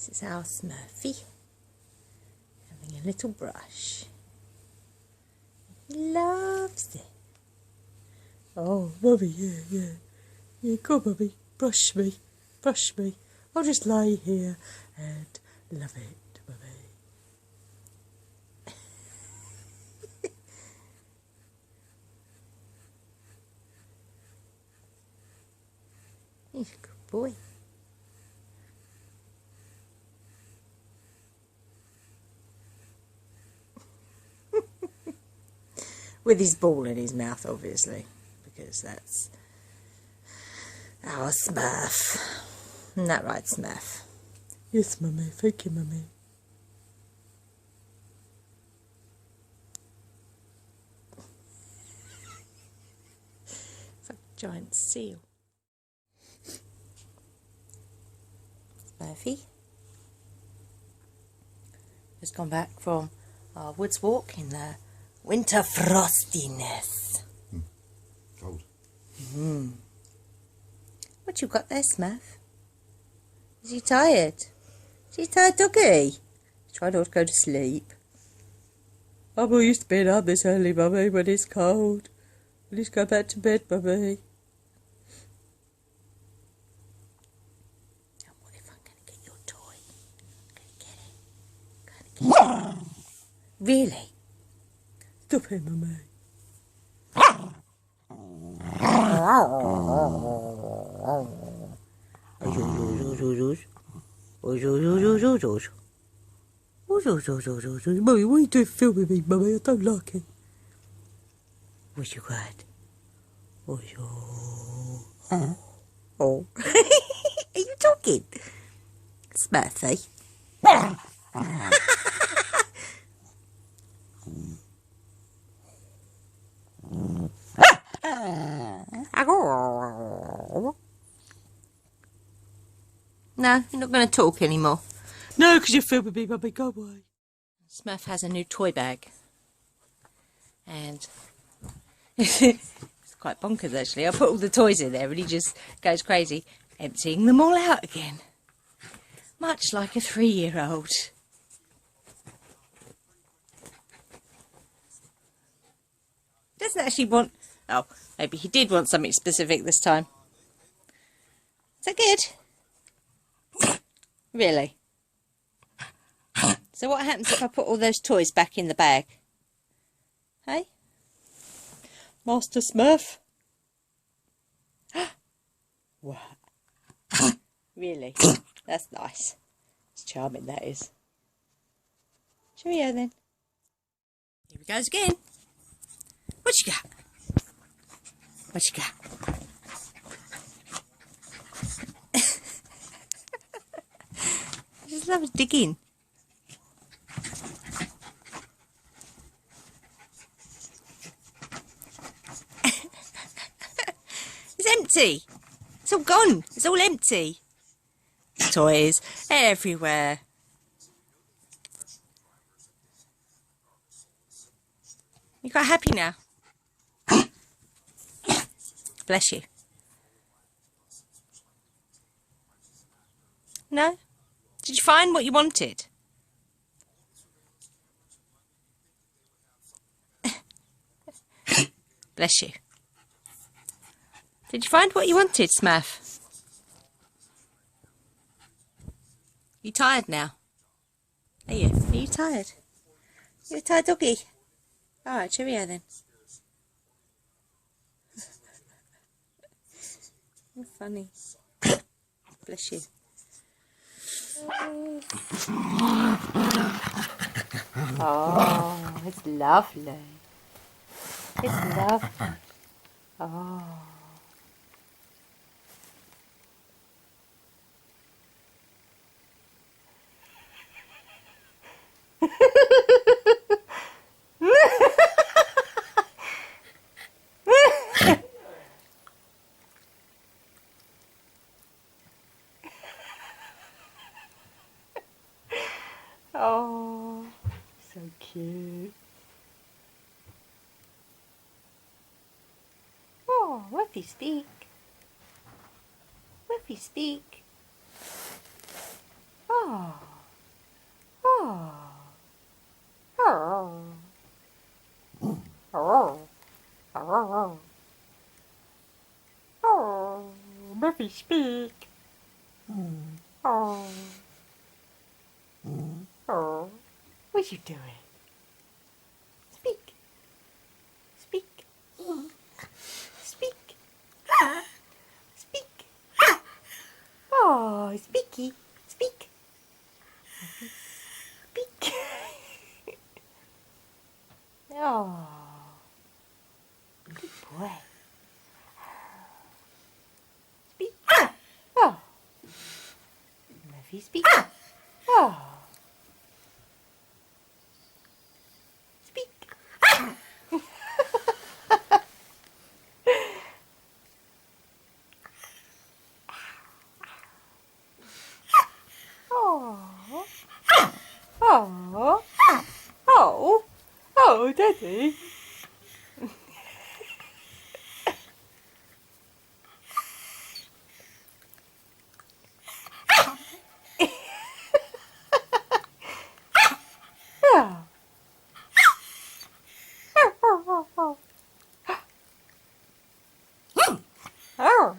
This is our Smurfy having a little brush. He loves it. Oh, Mummy, yeah, come, Mummy, brush me. I'll just lie here and love it, Mummy. He's a good boy. With his ball in his mouth, obviously, because that's our Smurf. Isn't that right, Smurf? Yes, Mummy. Thank you, Mummy. It's like a giant seal. Smurfy just gone back from our woods walk in the winter frostiness. Cold. What you got there, Smurf? Is he tired? Is he tired, doggy? Try not to go to sleep. I'm not used to being up this early, Mummy, when it's cold. Please go back to bed, Mummy. And what if I'm going to get your toy? I'm going to get it. Really? Stop it, Mummy. Mummy, what are you doing filming me, Mummy? I don't like it. What you got? Oh. Are you talking? Smurfy. No, you're not going to talk anymore. No, because you're filming me, Mummy. Go away. Smurf has a new toy bag. And it's quite bonkers, actually. I put all the toys in there and he just goes crazy, emptying them all out again. Much like a 3-year-old. Doesn't actually want... Oh, maybe he did want something specific this time. Is that good? Really? So what happens if I put all those toys back in the bag? Hey? Master Smurf? What? Really? That's nice. It's charming, that is. Cheerio then. Here he goes again. What you got? What you got? I just love digging. It's empty. It's all gone. It's all empty. Toys everywhere. You quite happy now? Bless you. No? Did you find what you wanted? Bless you. Did you find what you wanted, Smurf? You tired now? Are you? Are you tired? You a tired doggy? Alright, cheerio then. You're funny. Bless you. Oh, it's lovely. It's lovely. Oh. Oh, so cute. Oh, Woofy speak. Woofy speak. Oh. Oh. Oh. Oh. Oh. Oh. Oh. Murphy, speak. Oh. Oh. What you doing? Speak. Speak. Speak. Speak. Oh, speaky. Speak. Speak. Oh. Good boy. Speak. Oh. Murphy, speak. Oh. Speak. Oh. Oh. Oh. Oh, Daddy. Oh. Oh.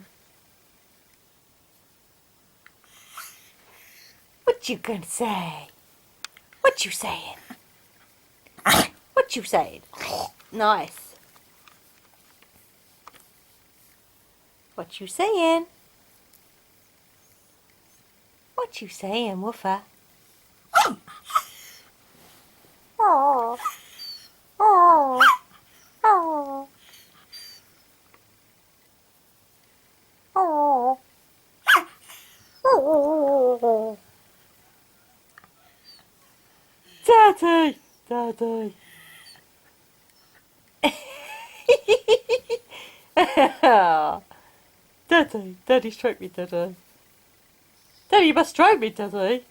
What you gonna say? What you saying? What you saying? Nice. What you saying? What you saying, Woofer? Oh. Oh. Oh. Oh. Oh. Daddy! Daddy! Daddy! Daddy, stroke me, Daddy! Daddy, you must stroke me, Daddy!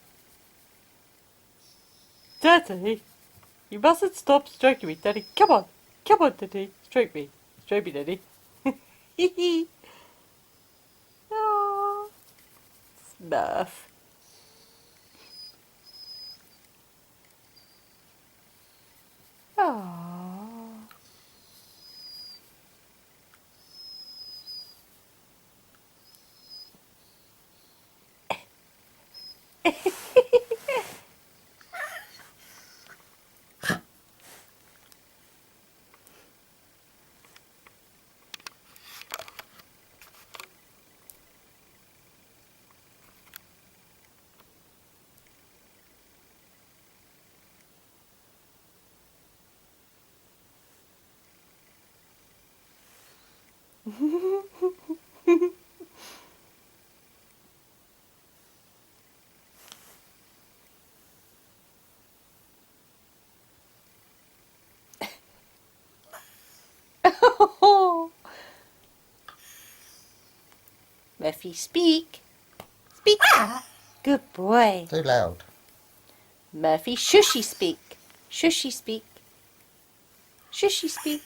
Daddy! You mustn't stop stroking me, Daddy! Come on! Come on, Daddy! Stroke me! Stroke me, Daddy! Oh, Smurf! Oh. Murphy, speak. Speak. Good boy. Too loud. Murphy, shushy speak. Shushy speak. Shushy speak.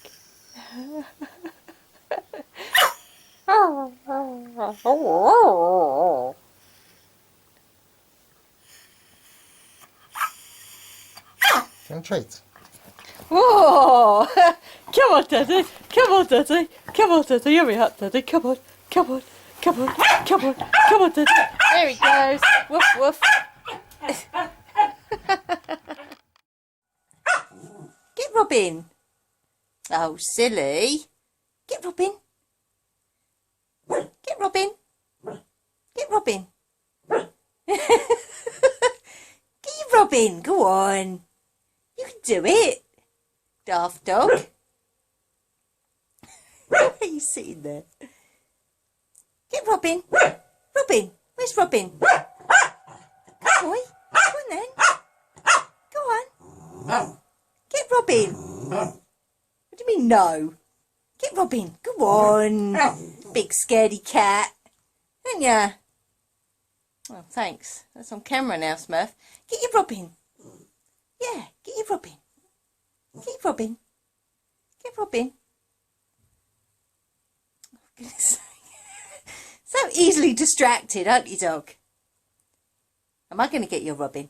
Some treats. Oh, come on, Daddy. Come on, Daddy. Come on, Daddy. Hurry up, Daddy. Come on. Come on. Come on. Come on. Come on, Daddy. There he goes. Woof, woof. Get Robin. Oh, silly. Get Robin. Get Robin. Get Robin. Get you Robin. Go on. You can do it. Daft dog. Why are you sitting there? Get Robin. Robin. Where's Robin? Good boy. Go on then. Go on. Get Robin. What do you mean no? Get Robin. Go on. Big scaredy cat. Don't ya? Oh, thanks. That's on camera now, Smurf. Get your Robin. Yeah, get your Robin. Get your Robin. Get Robin. Oh, goodness sake. So easily distracted, aren't you, dog? Am I going to get your robin?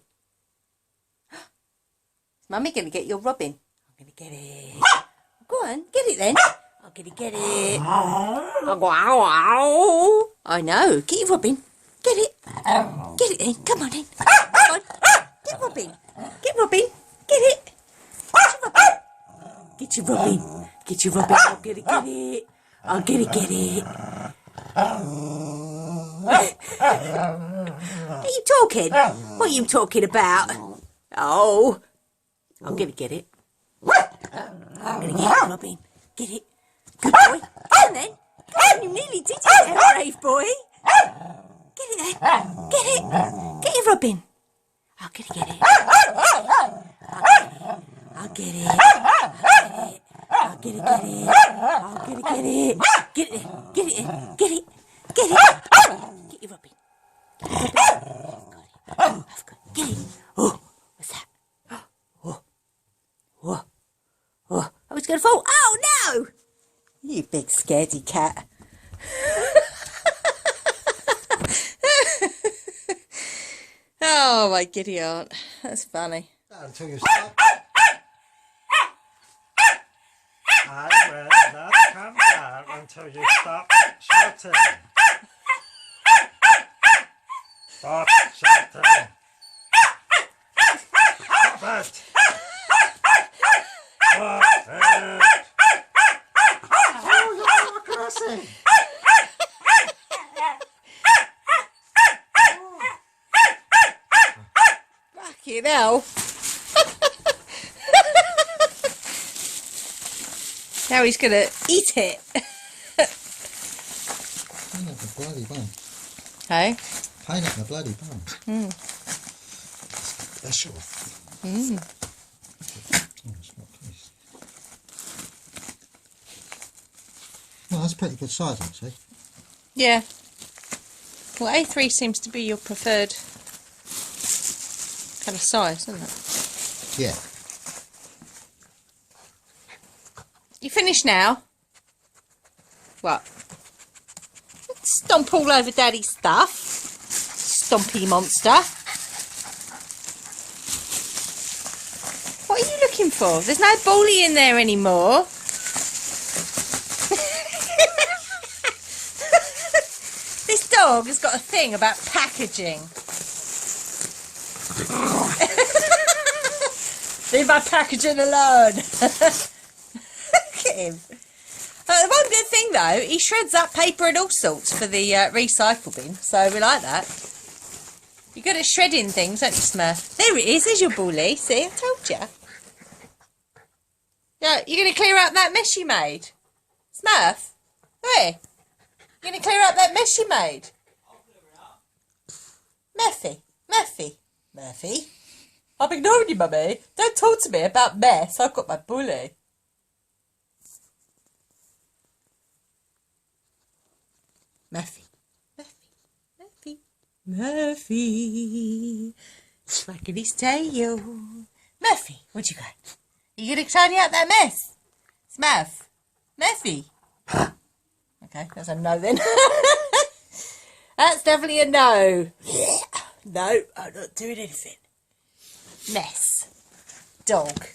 Is Mummy going to get your robin? I'm going to get it. Go on, get it then. I'm going to get it. I know. Get your robin. Get it. Get it then. Come on then. Come on. Get robin. Get robin. Get it. Get your robin. Get your robin. I'm going to get it. I'm going to get it. Are you talking? What are you talking about? Oh. I'm going to get it. I'm going to get it, Robin. Get it. Good boy. Come on then. Come on, you nearly did it, you brave boy. Get it then. Get it. Get it, Robin. I'm going to get it. I'll get it. I'm going to get it. I'm going to get it. Get it. Get it. Get it. Get it. Get it, Robin. Get it, Robin. I've got it. Get it. Oh, what's that? Whoa. Oh, I was going to fall. Oh, no! You big scaredy cat. Oh, my giddy aunt. That's funny. Until you stop. I will not come down until you stop shouting. Stop shouting. Stop it. Stop it. Oh, you're cursing. Fucking hell. Now he's going to eat it. Pineapple bloody bun. Hey? Pineapple bloody bun. Special. Oh, it's not tasty. No, that's pretty good size, actually. Yeah. Well, A3 seems to be your preferred kind of size, isn't it? Yeah. You finished now? What? Stomp all over Daddy's stuff. Stompy monster. What are you looking for? There's no bully in there anymore. This dog has got a thing about packaging. Leave my packaging alone. Look at him. One good thing though, he shreds up paper and all sorts for the recycle bin, so we like that. You're good at shredding things, aren't you, Smurf? There it is, there's your bully. See, I told you. Yeah, you're going to clear up that mess you made? Smurf? Hey, you're going to clear up that mess you made? I'll clear it up. Murphy, Murphy, Murphy. I've ignored you, Mummy. Don't talk to me about mess. I've got my bully. Murphy, Murphy, Murphy, Murphy. Wagging his tail. Murphy, where'd you go? Are you going to tidy up that mess? Smurf. Murphy. Okay, that's a no then. That's definitely a no. No, I'm not doing anything. Mess. Dog.